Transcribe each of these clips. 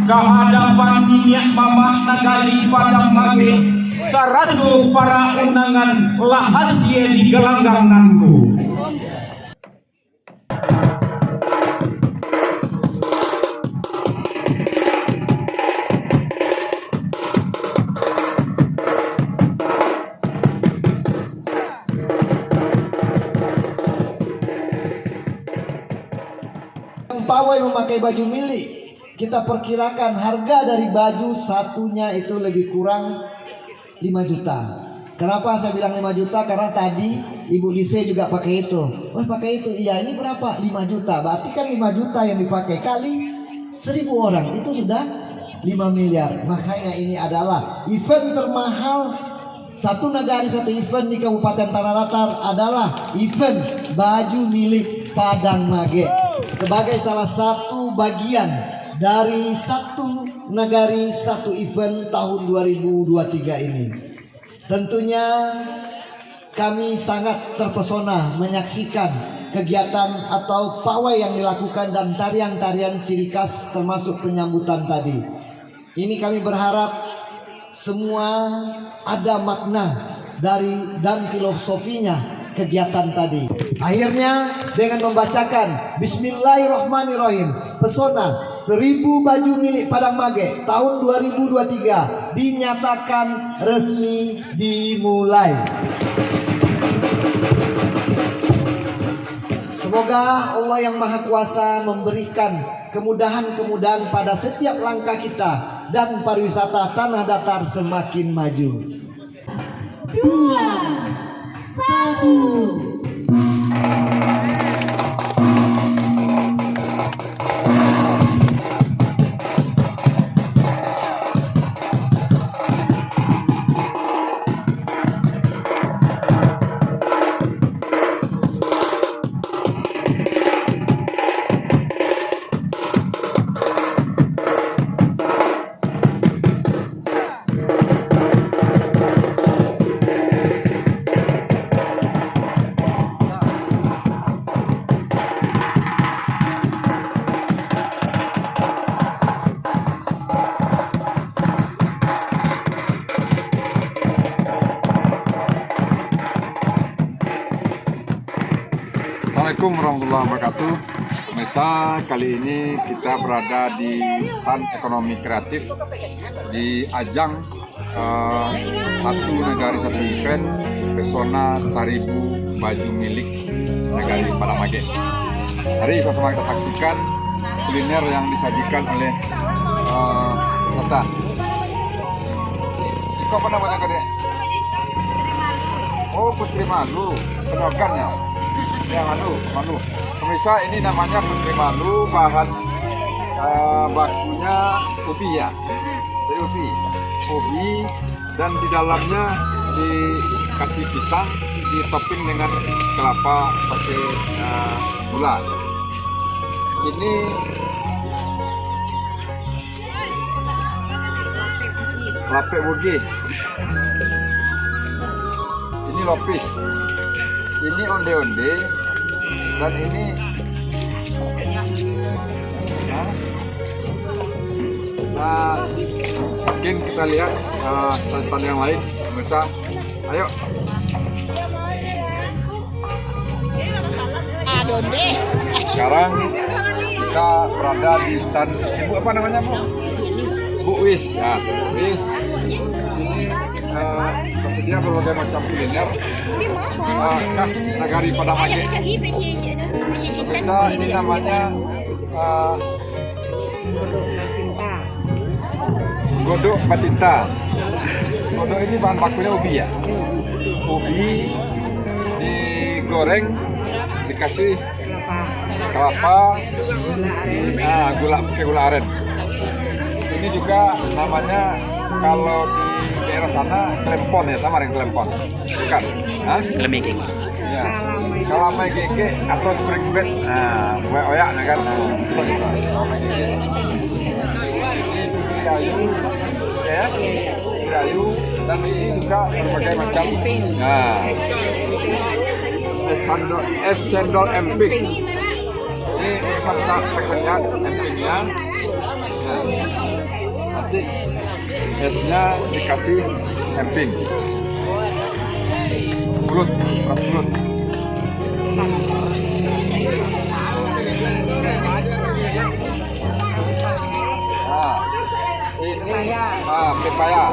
kehadapan minyak Mamak Nagari Padang Mage saratu para undangan lahasia di gelanggang nantu. Pawai memakai baju milik, kita perkirakan harga dari baju satunya itu lebih kurang 5 juta. Kenapa saya bilang 5 juta? Karena tadi Ibu Lise juga pakai itu. Oh pakai itu, iya ini berapa? 5 juta. Berarti kan 5 juta yang dipakai kali 1000 orang itu sudah 5 miliar. Makanya ini adalah event termahal. Satu Nagari satu event di Kabupaten Tanah Datar adalah event baju milik Padang Mage sebagai salah satu bagian dari satu Nagari satu event tahun 2023 ini. Tentunya kami sangat terpesona menyaksikan kegiatan atau pawai yang dilakukan dan tarian-tarian ciri khas termasuk penyambutan tadi. Ini kami berharap semua ada makna dari dan filosofinya kegiatan tadi. Akhirnya dengan membacakan Bismillahirrahmanirrahim, pesona 1000 baju milik Padang Mage tahun 2023 dinyatakan resmi dimulai. Semoga Allah yang Maha Kuasa memberikan kemudahan-kemudahan pada setiap langkah kita dan pariwisata Tanah Datar semakin maju. 2, 1. Assalamualaikum warahmatullahi wabarakatuh. Pemirsa, kali ini kita berada di stand ekonomi kreatif di ajang satu Nagari satu event pesona 1000 baju milik Nagari Padang Mage. Hari sama-sama kita saksikan kuliner yang disajikan oleh peserta. Itu apa namanya kadek? Oh, Putri Malu, penokannya. Ya malu. Pemirsa, ini namanya Putri Malu, bahan bakunya ubi ya, dari ubi dan di dalamnya dikasih pisang, ditopping dengan kelapa pakai gula. Ini lape bugi, ini lopis. Ini onde-onde dan ini mungkin kita lihat stand yang lain, pemirsa. Ayo. Sekarang kita berada di stand Ibu apa namanya Bu? Bu Wis. Ya, Bu Wis. Di sini tersedia berbagai macam kuliner khas Nagari Padang Mage. Pemirsa, ini namanya godok batinta. Godok ini bahan bakunya ubi ya. Ubi digoreng, dikasih kelapa, gula pakai gula aren. Ini juga namanya kalau di daerah sana klempon ya, sama dengan klempon, bukan? Kelemegeng. Ya, kalamai gege atau spring bed. Nah, oyak kan. Kayu, ya, kayu, dan ini juga berbagai macam. Nah, es cendol emping. Ini sama-sama segmennya empingnya. Nah, nanti esnya dikasih emping. Beras belut. Nah, ini pepaya.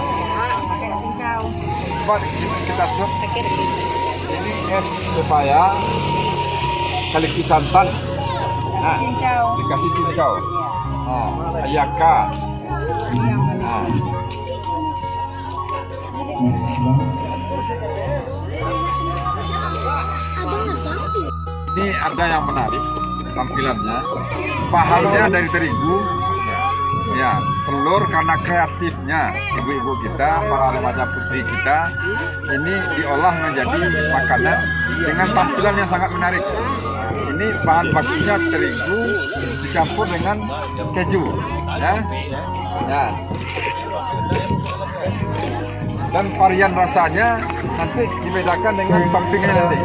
Coba kita sup. Ini es pepaya, kaliki santan. Nah, dikasih cincau. Nah, ayaka. Nah. Ini ada yang menarik tampilannya. Bahannya dari terigu. Ya, telur karena kreatifnya ibu-ibu kita, para remaja putri kita, ini diolah menjadi makanan dengan tampilan yang sangat menarik. Ini bahan bakunya terigu dicampur dengan keju, ya. Ya. Dan varian rasanya nanti dibedakan dengan toppingnya nanti,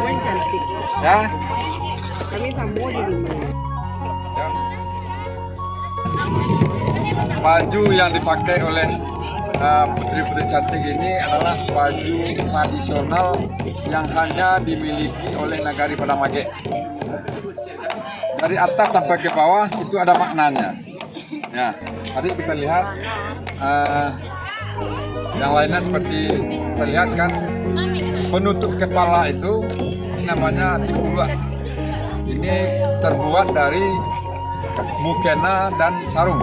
ya. Kami sambung di rumah. Baju yang dipakai oleh putri-putri cantik ini adalah baju tradisional yang hanya dimiliki oleh Nagari Padang Mage. Dari atas sampai ke bawah itu ada maknanya. Ya, tadi kita lihat yang lainnya seperti kita lihat kan, penutup kepala itu ini namanya tipulua. Ini terbuat dari mukena dan sarung.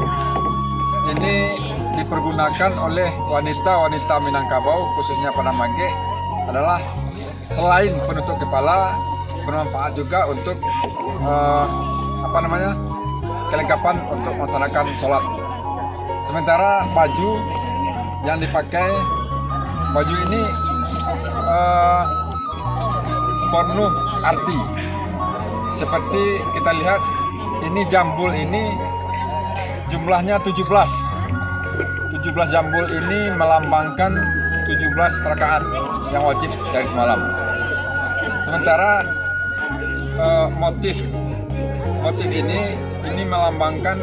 Ini dipergunakan oleh wanita-wanita Minangkabau, khususnya Padang Mage, adalah selain penutup kepala, bermanfaat juga untuk kelengkapan untuk melaksanakan sholat. Sementara baju yang dipakai, baju ini penuh arti. Seperti kita lihat, ini jambul ini jumlahnya 17 jambul ini melambangkan 17 rakaat yang wajib sehari semalam. Sementara motif ini melambangkan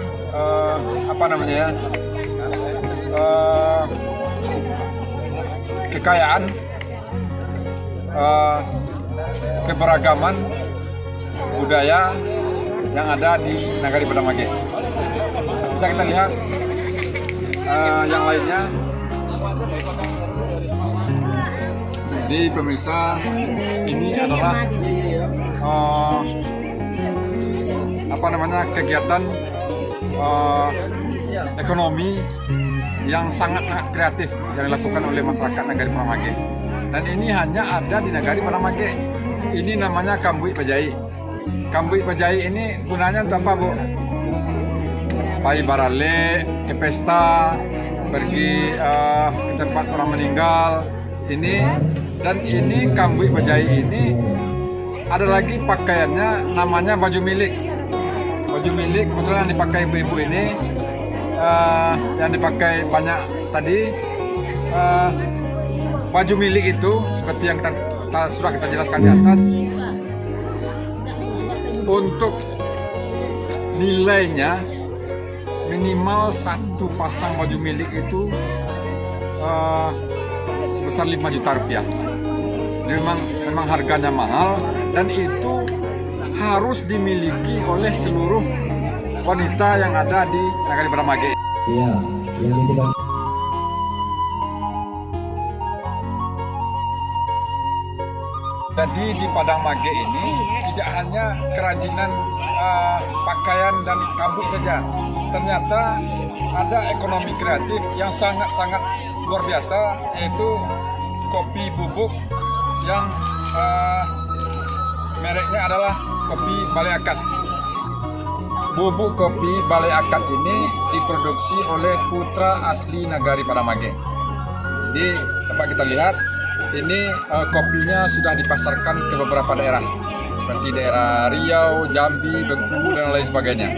kekayaan, keberagaman budaya yang ada di Nagari Padang Mage. Bisa kita lihat yang lainnya. Jadi pemirsa, ini adalah kegiatan ekonomi yang sangat-sangat kreatif yang dilakukan oleh masyarakat Nagari Padang Mage. Dan ini hanya ada di Nagari Padang Mage. Ini namanya Kambui Pajai. Kambui Pajai ini gunanya untuk apa, Bu? Pai barale, ke pesta, pergi ke tempat orang meninggal. Ini Kambui Pajai ini ada lagi pakaiannya namanya baju milik. Baju milik kebetulan yang dipakai ibu-ibu ini, yang dipakai banyak tadi. Baju milik itu seperti yang sudah kita jelaskan di atas. Untuk nilainya minimal satu pasang baju milik itu sebesar 5 juta rupiah. Memang harganya mahal, dan itu harus dimiliki oleh seluruh wanita yang ada di Nagari Padang Mage. Iya, yang tidak. Jadi di Padang Mage ini tidak hanya kerajinan pakaian dan kambut saja. Ternyata ada ekonomi kreatif yang sangat-sangat luar biasa, yaitu kopi bubuk yang mereknya adalah kopi Balai Akad. Bubuk kopi Balai Akad ini diproduksi oleh putra asli Nagari Padang Mage. Di tempat kita lihat, ini kopinya sudah dipasarkan ke beberapa daerah, seperti daerah Riau, Jambi, Bengkulu, dan lain sebagainya.